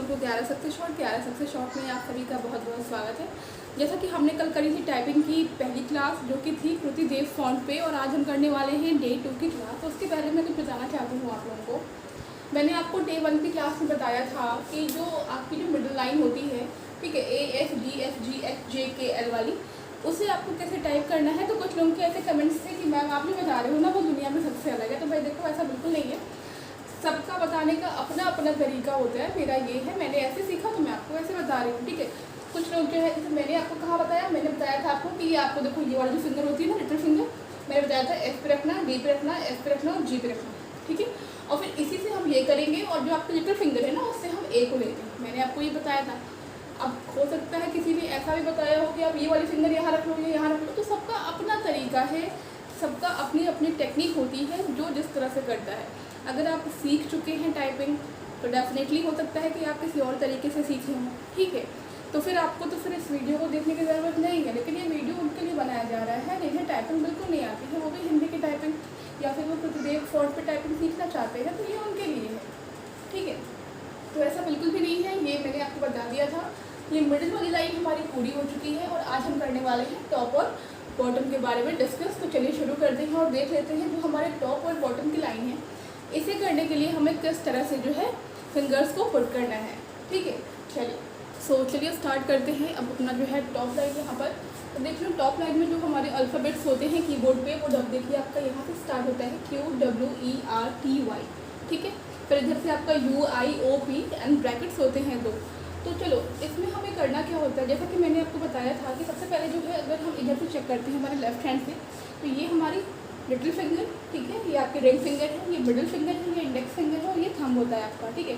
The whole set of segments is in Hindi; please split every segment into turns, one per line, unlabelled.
वेलकम टू क्यारा सक्सेस शॉर्ट में आप सभी का बहुत बहुत स्वागत है। जैसा कि हमने कल करी थी टाइपिंग की पहली क्लास जो कि थी कृति देव फॉन्ट पे, और आज हम करने वाले हैं डे 2 की क्लास। तो उसके पहले मैं कुछ बताना चाहती हूँ आप लोगों को। मैंने आपको डे 1 की क्लास में बताया था कि जो आपकी जो मिडिल लाइन होती है, ठीक है, ASDFGHJKL वाली, उसे आपको कैसे टाइप करना है। तो कुछ लोगों के ऐसे कमेंट्स थे कि मैम आप जो बता रहे हो ना वो दुनिया में सबसे अलग है। तो भाई देखो, ऐसा बिल्कुल नहीं है, सबका बताने का अपना अपना तरीका होता है। मेरा ये है, मैंने ऐसे सीखा तो मैं आपको ऐसे बता रही हूँ, ठीक है। कुछ लोग जो है, जैसे मैंने आपको कहा बताया, मैंने बताया था आपको कि ये आपको देखो ये वाली जो फिंगर होती है ना, लिटिल फिंगर, मैंने बताया था एफ पे रखना, डी पे रखना, एफ पे रखना और जी पे रखना, ठीक है। और फिर इसी से हम ये करेंगे, और जो आपका लिटिल फिंगर है ना उससे हम ए को लेते हैं। मैंने आपको ये बताया था। अब हो सकता है किसी ने ऐसा भी बताया हो कि आप ये वाली फिंगर यहाँ रख लो, ये यहाँ रख लो। तो सबका अपना तरीका है, सबका अपनी अपनी टेक्निक होती है जो जिस तरह से करता है। अगर आप सीख चुके हैं टाइपिंग तो डेफिनेटली हो सकता है कि आप किसी और तरीके से सीखे हों, ठीक है। तो फिर आपको तो फिर इस वीडियो को देखने की ज़रूरत नहीं है। लेकिन ये वीडियो उनके लिए बनाया जा रहा है जिन्हें टाइपिंग बिल्कुल नहीं आती है, वो भी हिंदी की टाइपिंग, या फिर वो कृतिदेव फॉन्ट पे टाइपिंग सीखना चाहते हैं, तो ये उनके लिए है, ठीक है। तो ऐसा बिल्कुल भी नहीं है, ये मैंने आपको बता दिया था। ये मिडिल वाली लाइन हमारी पूरी हो चुकी है, और आज हम करने वाले हैं टॉप और बॉटम के बारे में डिस्कस। तो चलिए शुरू करते हैं और देख लेते हैं जो हमारे टॉप और बॉटम की लाइन है, इसे करने के लिए हमें किस तरह से जो है फिंगर्स को पुट करना है, ठीक है। चलिए स्टार्ट करते हैं। अब अपना जो है टॉप लाइन यहाँ पर, तो देख लो टॉप लाइन में जो हमारे अल्फ़ाबेट्स होते हैं कीबोर्ड पे, वो जब देखिए आपका यहाँ से स्टार्ट होता है QWERTY, ठीक है। फिर इधर से आपका UIOP एंड ब्रैकेट्स होते हैं 2। तो चलो इसमें हमें करना क्या होता है, जैसा कि मैंने आपको बताया था कि सबसे पहले जो है, अगर हम इधर से चेक करते हैं हमारे लेफ्ट हैंड से, तो ये हमारी लिटिल फिंगर, ठीक है, ये आपके रिंग फिंगर है, ये मिडिल फिंगर है, ये इंडेक्स फिंगर है, और ये थंब होता है आपका, ठीक है।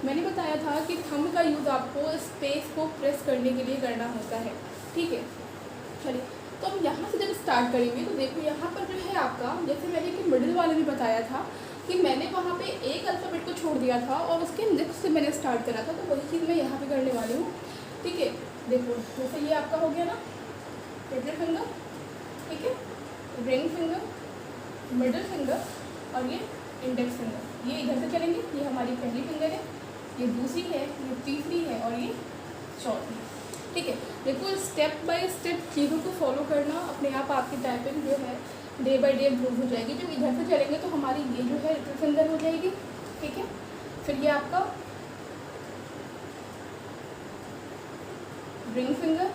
मैंने बताया था कि थंब का यूज़ आपको स्पेस को प्रेस करने के लिए करना होता है, ठीक है। चलिए, तो हम यहाँ से जब स्टार्ट करेंगे तो देखो यहाँ पर जो है आपका, जैसे मैंने कि मिडिल वाले में बताया था कि मैंने वहाँ पे एक अल्फ़ाबेट को छोड़ दिया था और उसके नेक्स्ट से मैंने स्टार्ट करा था, तो वही चीज़ मैं यहाँ पे करने वाली हूँ, ठीक है। देखो जैसे ये आपका हो गया ना लिटिल फिंगर, ठीक है, रिंग फिंगर, मिडिल फिंगर और ये इंडेक्स फिंगर, ये इधर से चलेंगे। ये हमारी पहली फिंगर है, ये दूसरी है, ये तीसरी है और ये चौथी, ठीक है। देखो स्टेप बाय स्टेप चीज़ों को फॉलो करना, अपने आप आपकी टाइपिंग जो है डे बाय डे इम्प्रूव हो जाएगी। जब इधर से चलेंगे तो हमारी ये जो है लिटिल फिंगर हो जाएगी, ठीक है। फिर ये आपका रिंग फिंगर,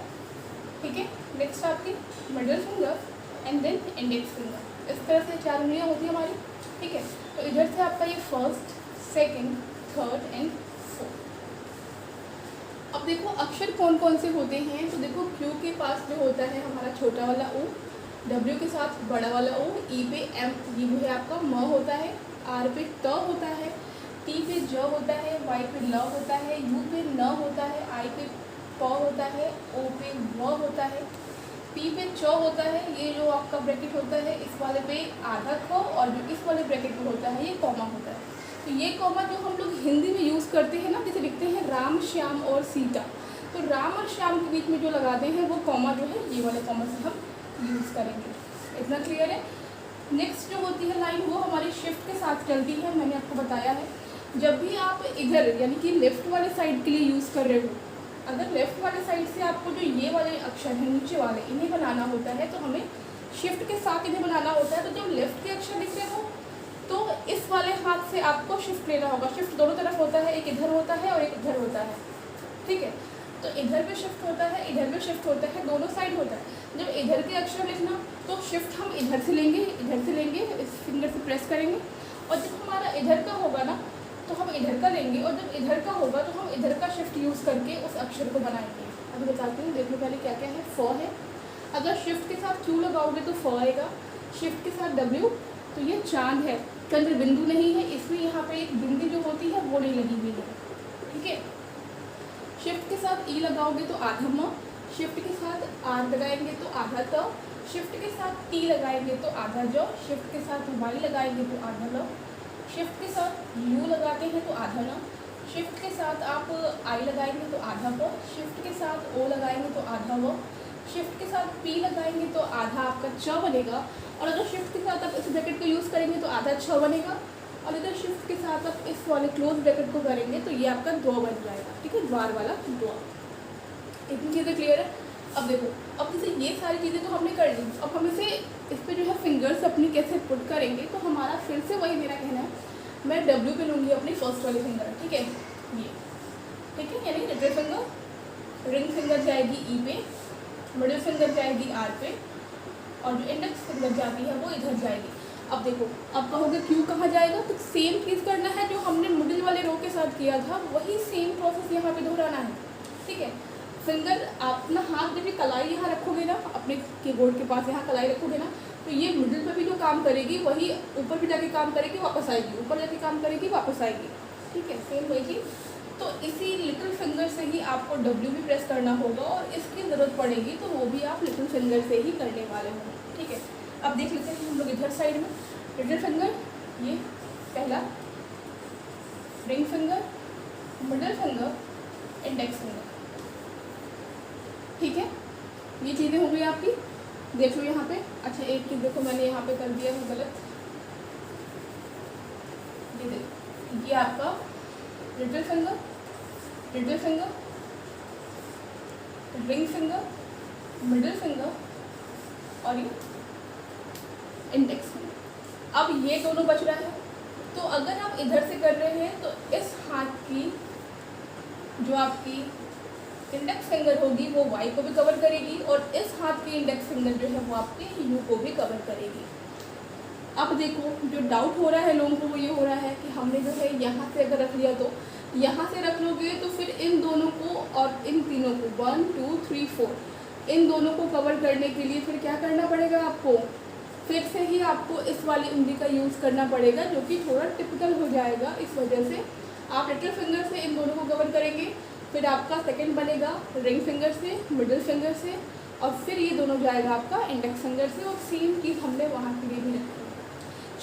ठीक है, नेक्स्ट आपकी middle finger and then index finger. इस तरह से 4 उंगलियाँ होती है हमारी, ठीक है। तो इधर से आपका ये first, second, third and fourth. अब देखो अक्षर कौन कौन से होते हैं, तो देखो Q के पास जो होता है हमारा छोटा वाला O, W के साथ बड़ा वाला O, E पे M, ये जो है आपका म होता है, R पे त होता है, T पे ज होता है, Y पे ल होता है, U पे न होता है, I पे प होता है, O पे व होता है, P पे च होता है, ये जो आपका ब्रैकेट होता है इस वाले पे आधा ख, और जो इस वाले ब्रैकेट में होता है ये कॉमा होता है। तो ये कॉमा जो हम लोग हिंदी में यूज़ करते हैं ना, जैसे लिखते हैं राम श्याम और सीता, तो राम और श्याम के बीच में जो लगाते हैं वो कॉमा जो है ये वाले कॉमा से हम यूज़ करेंगे। इतना क्लियर है। नेक्स्ट जो होती है लाइन वो हमारी शिफ्ट के साथ चलती है। मैंने आपको बताया है जब भी आप इधर यानी कि लेफ़्ट वाले साइड के लिए यूज़ कर रहे हो, अगर लेफ़्ट वाले साइड से आपको जो ये वाले अक्षर हैं नीचे वाले इन्हें बनाना होता है तो हमें शिफ्ट के साथ इन्हें बनाना होता है। तो जब लेफ़्ट के अक्षर लिख रहे हो तो इस वाले हाथ से आपको शिफ्ट लेना होगा। शिफ्ट दोनों तरफ होता है, एक इधर होता है और एक इधर होता है, ठीक है। तो इधर पे शिफ्ट होता है, इधर पे शिफ्ट होता है, दोनों साइड होता है। जब इधर के अक्षर लिखना तो शिफ्ट हम इधर से लेंगे, इस फिंगर से प्रेस करेंगे, और जब हमारा इधर का होगा ना तो हम इधर का लेंगे, और जब इधर का होगा तो हम इधर का शिफ्ट यूज़ करके उस अक्षर को बनाएंगे। अभी बताती हूँ, देखो पहले क्या क्या है। फ है, अगर शिफ्ट के साथ Q लगाओगे तो फ आएगा, शिफ्ट के साथ W तो ये चांद है, चंद्र बिंदु नहीं है, इसमें यहाँ पे एक बिंदी जो होती है वो नहीं लगी हुई है, ठीक है। शिफ्ट के साथ E लगाओगे तो आधा म, शिफ्ट के साथ R लगाएंगे तो आधा त, शिफ्ट के साथ T लगाएंगे तो आधा ज, शिफ्ट के साथ Y लगाएंगे तो आधा ल, शिफ्ट के साथ U लगाते हैं तो आधा न, शिफ्ट के साथ आप I लगाएंगे तो आधा प, शिफ्ट के साथ O लगाएंगे तो आधा व, शिफ्ट के साथ P लगाएंगे तो आधा आपका च बनेगा, और अगर शिफ्ट के साथ आप इस ब्रैकेट को यूज़ करेंगे तो आधा छ बनेगा, और इधर शिफ्ट के साथ आप इस वाले क्लोज ब्रैकेट को करेंगे तो ये आपका द्वा बन जाएगा, ठीक है, द्वार वाला द्वा। इतनी चीज़ें क्लियर है। अब देखो, अब जैसे ये सारी चीज़ें तो हमने कर ली, अब हम इसे इस पर जो है फिंगर्स अपनी कैसे पुट करेंगे, तो हमारा फिर से वही मेरा कहना है, मैं W पे लूँगी अपनी फर्स्ट वाली फिंगर, ठीक है, ये, ठीक है, यानी लिटिल फिंगर, रिंग फिंगर जाएगी E पे, मिडिल फिंगर जाएगी R पे, और जो इंडेक्स फिंगर जाती है वो इधर जाएगी। अब देखो, अब कहोगे क्यों कहाँ जाएगा, तो सेम चीज़ करना है जो हमने मिडिल वाले रो के साथ किया था, वही सेम प्रोसेस यहाँ पे दोहराना है, ठीक है। फिंगर अपना हाथ जब भी कलाई यहाँ रखोगे ना, अपने कीबोर्ड के पास यहाँ कलाई रखोगे ना, तो ये मिडिल पे भी जो काम करेगी वही ऊपर भी जाके काम करेगी, वापस आएगी, ऊपर जाके काम करेगी, वापस आएगी, ठीक है, सेम वही चीज़। तो इसी लिटिल फिंगर से ही आपको W भी प्रेस करना होगा, और इसकी ज़रूरत पड़ेगी तो वो भी आप लिटिल फिंगर से ही करने वाले होंगे, ठीक है। अब देख लेते हैं हम लोग इधर साइड में, लिटिल फिंगर ये पहला, ring finger, middle finger, index finger, ठीक है, ये चीज़ें हो गई आपकी। देख लो यहाँ पे, अच्छा एक चीज़ देखो, मैंने यहाँ पे कर दिया है गलत, ये देखो, ये आपका little finger, ring finger, middle finger और ये इंडेक्स फिंगर। अब ये दोनों बच रहा है, तो अगर आप इधर से कर रहे हैं तो इस हाथ की जो आपकी इंडेक्स फिंगर होगी वो Y को भी कवर करेगी, और इस हाथ की इंडेक्स फिंगर जो है वो आपके U को भी कवर करेगी। अब देखो, जो डाउट हो रहा है लोगों को वो ये हो रहा है कि हमने जो है यहाँ से अगर रख लिया, तो यहाँ से रख लोगे तो फिर इन दोनों को और इन तीनों को 1 2 3 4 इन दोनों को कवर करने के लिए फिर क्या करना पड़ेगा आपको, फिर से ही आपको इस वाली उंगली का यूज़ करना पड़ेगा, जो कि थोड़ा टिपिकल हो जाएगा। इस वजह से आप लिटिल फिंगर से इन दोनों को कवर करेंगे, फिर आपका सेकंड बनेगा रिंग फिंगर से, मिडिल फिंगर से, और फिर ये दोनों जाएगा आपका इंडेक्स फिंगर से, और सेम चीज़ हमने वहाँ के लिए भी रखी है।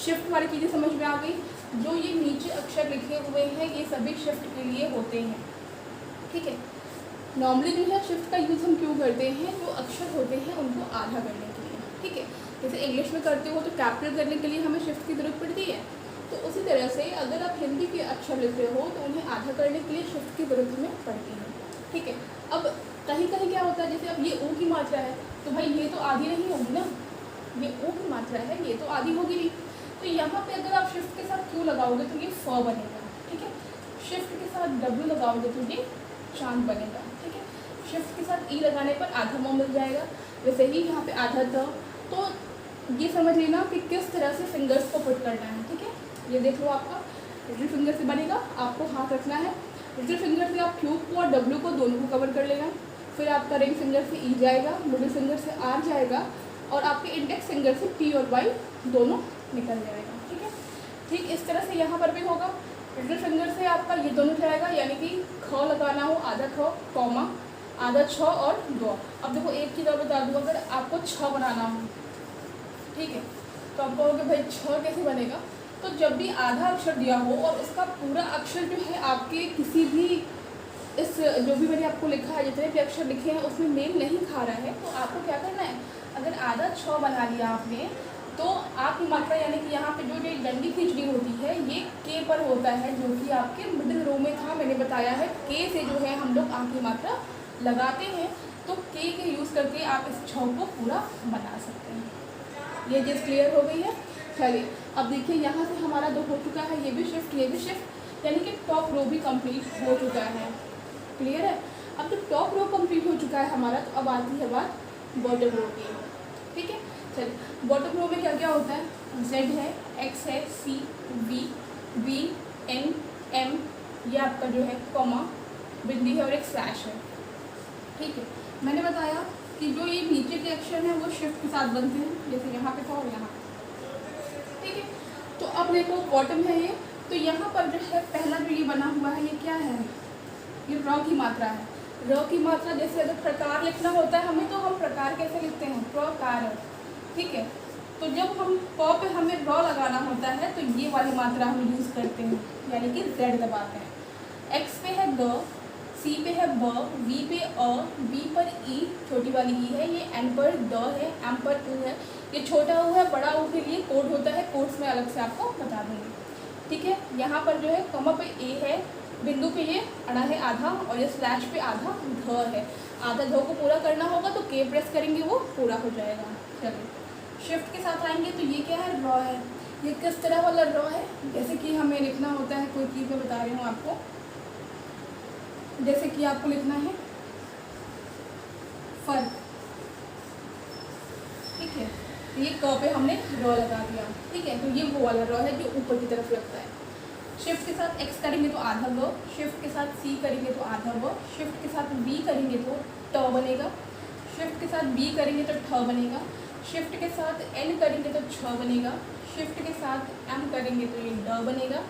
शिफ्ट वाली चीज़ें समझ में आ गई। जो ये नीचे अक्षर लिखे हुए हैं ये सभी शिफ्ट के लिए होते हैं, ठीक है। नॉर्मली जो है शिफ्ट का यूज़ हम क्यों करते हैं, जो अक्षर होते हैं उनको आधा करने के लिए, ठीक है। जैसे इंग्लिश में करते हो तो कैपिटल करने के लिए हमें शिफ्ट की ज़रूरत पड़ती है, तो उसी तरह से अगर आप हिंदी के अक्षर लिख रहे हो तो उन्हें आधा करने के लिए शिफ्ट की ज़रूरत हमें पड़ती है, ठीक है। अब कहीं कहीं क्या होता है, जैसे अब ये ओ की मात्रा है तो भाई ये तो आधी नहीं होगी ना, ये ओ की मात्रा है, ये तो आधी होगी नहीं, तो यहाँ पे अगर आप शिफ्ट के साथ क्यू लगाओगे तो ये फ बनेगा, ठीक है। शिफ्ट के साथ W लगाओगे तो ये चांद बनेगा, ठीक है। शिफ्ट के साथ ई लगाने पर आधा म मिल जाएगा, वैसे ही यहाँ पे आधा द। तो ये समझ लेना कि किस तरह से फिंगर्स को पुट करना है, ठीक है। ये देख लो, आपका लिटिल फिंगर से बनेगा, आपको हाथ रखना है, लिटिल फिंगर से आप क्यू को और W को दोनों को कवर कर लेना, फिर आपका रिंग फिंगर से E जाएगा, मिडिल फिंगर से R जाएगा, और आपके इंडेक्स फिंगर से T और Y दोनों निकल जाएगा, ठीक है। ठीक इस तरह से यहाँ पर भी होगा, लिटिल फिंगर से आपका ये दोनों जाएगा, यानी कि ख लगाना हो आधा ख, कॉमा आधा छ और दो। अब देखो एक चीज़ और बता दूँ, अगर आपको छ बनाना हो, ठीक है, तो आप कहोगे भाई छ कैसे बनेगा, तो जब भी आधा अक्षर दिया हो और उसका पूरा अक्षर जो है आपके किसी भी इस जो भी मैंने आपको लिखा है, जितने भी अक्षर लिखे हैं उसमें मेल नहीं खा रहा है, तो आपको क्या करना है, अगर आधा छ बना लिया आपने, तो आपकी मात्रा यानी कि यहाँ पे जो जो डंडी खींचनी होती है ये के पर होता है, जो कि आपके मिडिल रो में था। मैंने बताया है के से जो है हम लोग आ की मात्रा लगाते हैं, तो के यूज़ करके आप इस छ को पूरा बना सकते हैं। ये चीज़ क्लियर हो गई है। चलिए अब देखिए, यहाँ से हमारा दो हो चुका है, ये भी शिफ्ट, ये भी शिफ्ट, यानी कि टॉप रो भी कंप्लीट हो चुका है। क्लियर है। अब जब टॉप रो कंप्लीट हो चुका है हमारा, तो अब आती है बात बॉटम रो की, ठीक है। चलिए बॉटम रो में क्या क्या होता है, Z है, X है, C, V, N, M, ये आपका जो है कॉमा, बिंदी है और एक स्लैश है, ठीक है। मैंने बताया कि जो ये नीचे के अक्षर हैं वो शिफ्ट के साथ बनते हैं, जैसे यहाँ पे था और यहाँ, ठीक है। तो अब देखो बॉटम है ये, तो यहाँ पर जो है पहला जो ये बना हुआ है ये क्या है, ये र की मात्रा है। र की मात्रा, जैसे अगर प्रकार लिखना होता है हमें, तो हम प्रकार कैसे लिखते हैं, प्रकार, ठीक है। तो जब हम प पे हमें र लगाना होता है तो ये वाली मात्रा हम यूज़ करते हैं, यानी कि Z दबाते हैं। X पे है ग, C पे है ब, V पे अ, B पर ई, छोटी वाली ई है, ये N पर द है, M पर उ है। ये छोटा ऊ है, बड़ा ऊ के लिए कोड होता है, कोड्स में अलग से आपको बता दूँगी। ठीक है। यहाँ पर जो है कॉमा पे ए है, बिंदु पे ये अड़ा है आधा और ये स्लैश पे आधा ध है। आधा ध को पूरा करना होगा तो के प्रेस करेंगे वो पूरा हो जाएगा। चलिए शिफ्ट के साथ आएंगे तो ये क्या है, रॉ है। ये किस तरह वाला रॉ है, जैसे कि हमें लिखना होता है कोई चीज़ मैं बता रही हूँ आपको, जैसे कि आपको लिखना है फर, ठीक है। ये क पे हमने रॉ लगा दिया, ठीक है। तो ये वो वाला रॉ है जो ऊपर की तरफ लगता है। शिफ्ट के साथ एक्स करेंगे तो आधा व, शिफ्ट के साथ सी करेंगे तो आधा व, शिफ्ट के साथ बी करेंगे तो ट बनेगा, शिफ्ट के साथ बी करेंगे तो ठ बनेगा, शिफ्ट के साथ एन करेंगे तो छ बनेगा, शिफ्ट के साथ एम करेंगे तो ये ड बनेगा,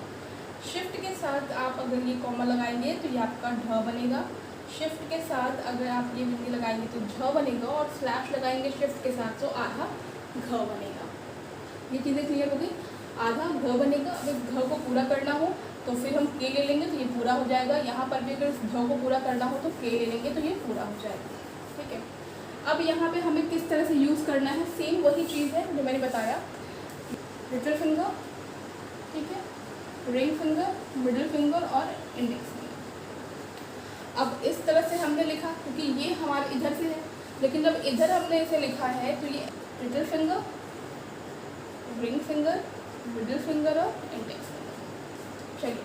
शिफ्ट के साथ आप अगर ये कॉमा लगाएंगे तो ये आपका ढ बनेगा, शिफ्ट के साथ अगर आप ये बिंदी लगाएंगे तो झ बनेगा और स्लैश लगाएंगे शिफ्ट के साथ तो आधा घ बनेगा। ये चीज़ें क्लियर हो गई। आधा घ बनेगा। अगर घ को पूरा करना हो तो फिर हम के ले लेंगे तो ये पूरा हो जाएगा। यहाँ पर भी अगर घ को पूरा करना हो तो के ले लेंगे तो ये पूरा हो जाएगा, ठीक है। अब यहाँ पे हमें किस तरह से यूज़ करना है, सेम वही चीज़ है जो मैंने बताया। लिटिल फिंगर, ठीक है, रिंग फिंगर, मिडिल फिंगर और इंडेक्स फिंगर। अब इस तरह से हमने लिखा क्योंकि ये हमारे इधर से है, लेकिन जब इधर हमने इसे लिखा है तो ये little finger, ring finger, middle finger और इंडेक्स फिंगर। चलिए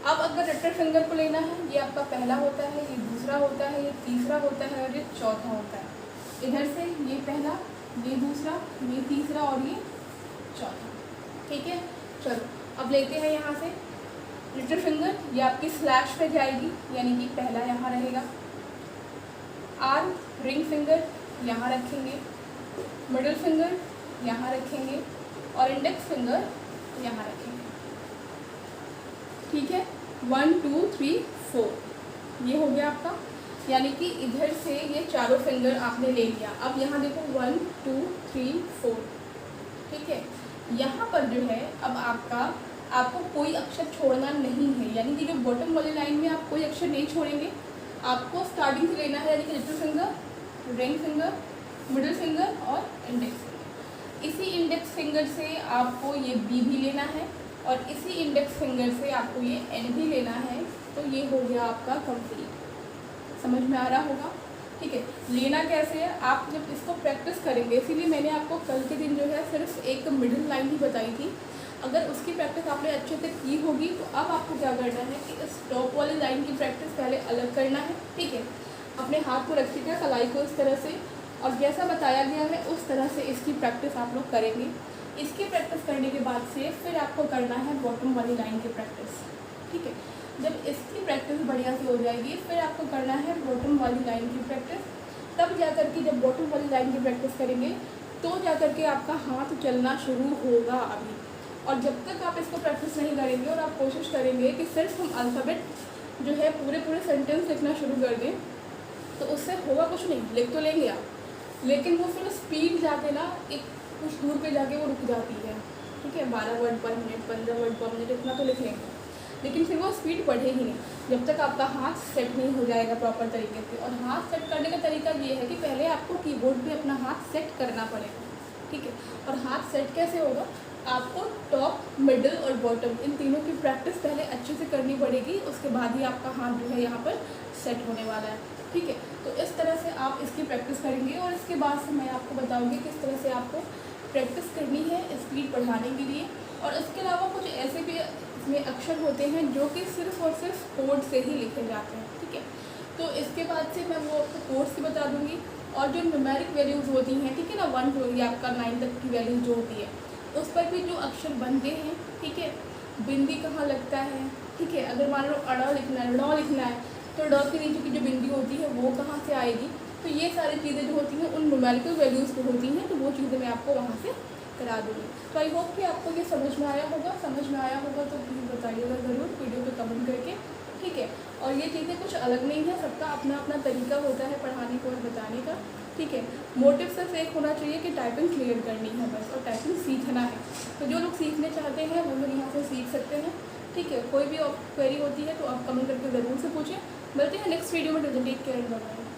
अब अगर लिटिल फिंगर को लेना है, ये आपका पहला होता है, ये दूसरा होता है, ये तीसरा होता है और ये चौथा होता है। इधर से ये पहला, ये दूसरा, ये तीसरा और ये चौथा, ठीक है। चलो अब लेते हैं यहाँ से लिटिल फिंगर। ये आपकी स्लैश पे जाएगी, यानी कि पहला यहाँ रहेगा। आर रिंग फिंगर यहाँ रखेंगे, मिडिल फिंगर यहाँ रखेंगे और इंडेक्स फिंगर यहाँ रखेंगे, ठीक है। 1 2 3 4 ये हो गया आपका, यानी कि इधर से ये चारों फिंगर आपने ले लिया। अब यहाँ देखो 1 2 3 4, ठीक है। यहाँ पर जो है अब आपको कोई अक्षर छोड़ना नहीं है, यानी कि जो बॉटम वाली लाइन में आप कोई अक्षर नहीं छोड़ेंगे। आपको स्टार्टिंग से लेना है, यानी कि little finger, ring finger, middle finger और इंडेक्स फिंगर। इसी इंडेक्स फिंगर से आपको ये बी भी लेना है और इसी इंडेक्स फिंगर से आपको ये एन भी लेना है। तो ये हो गया आपका कंप्लीट। समझ में आ रहा होगा, ठीक है। लेना कैसे है, आप जब इसको प्रैक्टिस करेंगे, इसीलिए मैंने आपको कल के दिन जो है सिर्फ एक मिडिल लाइन ही बताई थी। अगर उसकी प्रैक्टिस आपने अच्छे से की होगी तो अब आपको क्या करना है कि इस टॉप वाली लाइन की प्रैक्टिस पहले अलग करना है, ठीक है। अपने हाथ को रखिएगा कलाई को इस तरह से और जैसा बताया गया है उस तरह से इसकी प्रैक्टिस आप लोग करेंगे। इसकी प्रैक्टिस करने के बाद से फिर आपको करना है बॉटम वाली लाइन की प्रैक्टिस, ठीक है। जब इसकी प्रैक्टिस बढ़िया से हो जाएगी फिर आपको करना है बॉटम वाली लाइन की प्रैक्टिस। तब जाकर के जब बॉटम वाली लाइन की प्रैक्टिस करेंगे तो जाकर के आपका हाथ चलना शुरू होगा अभी। और जब तक आप इसको प्रैक्टिस नहीं करेंगे और आप कोशिश करेंगे कि सिर्फ हम अल्फ़ाबेट जो है पूरे सेंटेंस लिखना शुरू कर दें तो उससे होगा कुछ नहीं। लिख तो लेंगे आप, लेकिन वो फिर स्पीड जाके ना एक कुछ दूर पे जाके वो रुक जाती है, ठीक है। 12 वर्ड पर मिनट, 15 वर्ड पर मिनट इतना तो लिख लेंगे, लेकिन फिर वो स्पीड बढ़ेगी नहीं जब तक आपका हाथ सेट नहीं हो जाएगा प्रॉपर तरीके से। और हाथ सेट करने का तरीका ये है कि पहले आपको कीबोर्ड पे अपना हाथ सेट करना पड़ेगा, ठीक है। और हाथ सेट कैसे होगा, आपको टॉप, मिडिल और बॉटम इन तीनों की प्रैक्टिस पहले अच्छे से करनी पड़ेगी, उसके बाद ही आपका हाथ जो है यहाँ पर सेट होने वाला है, ठीक है। तो इस तरह से आप इसकी प्रैक्टिस करेंगे और इसके बाद से मैं आपको बताऊँगी किस तरह से आपको प्रैक्टिस करनी है स्पीड बढ़ाने के लिए। और इसके अलावा कुछ ऐसे भी इसमें अक्षर होते हैं जो कि सिर्फ और सिर्फ कोड से ही लिखे जाते हैं, ठीक है। तो इसके बाद से मैं वो आपको कोड्स की बता दूँगी और जो न्यूमेरिक वैल्यूज़ होती हैं, ठीक है ना, 1 to या आपका 9 तक की वैल्यूज जो होती है उस पर भी जो अक्षर बनते हैं, ठीक है। बिंदी कहाँ लगता है, ठीक है। अगर मान लो अड़ा लिखना है, ड़ लिखना है तो ड के नीचे की जो बिंदी होती है वो कहाँ से आएगी। तो ये सारी चीज़ें जो होती हैं उन न्यूमेरिकल वैल्यूज़ को होती हैं, तो वो चीज़ें मैं आपको वहाँ से करा दूँगी। तो आई होप कि आपको ये समझ में आया होगा। समझ में आया होगा तो प्लीज़ बताइएगा ज़रूर वीडियो पे कमेंट करके, ठीक है। और ये चीज़ें कुछ अलग नहीं है, सबका अपना अपना तरीका होता है पढ़ाने को और बताने का, ठीक है। मोटिव सिर्फ एक होना चाहिए कि टाइपिंग क्लियर करनी है बस, और टाइपिंग सीखना है। तो जो लोग सीखने चाहते हैं वो लोग यहाँ से सीख सकते हैं, ठीक है। कोई भी क्वेरी होती है तो आप कमेंट करके ज़रूर से पूछें। मिलते हैं नेक्स्ट वीडियो में। Take care, bye bye.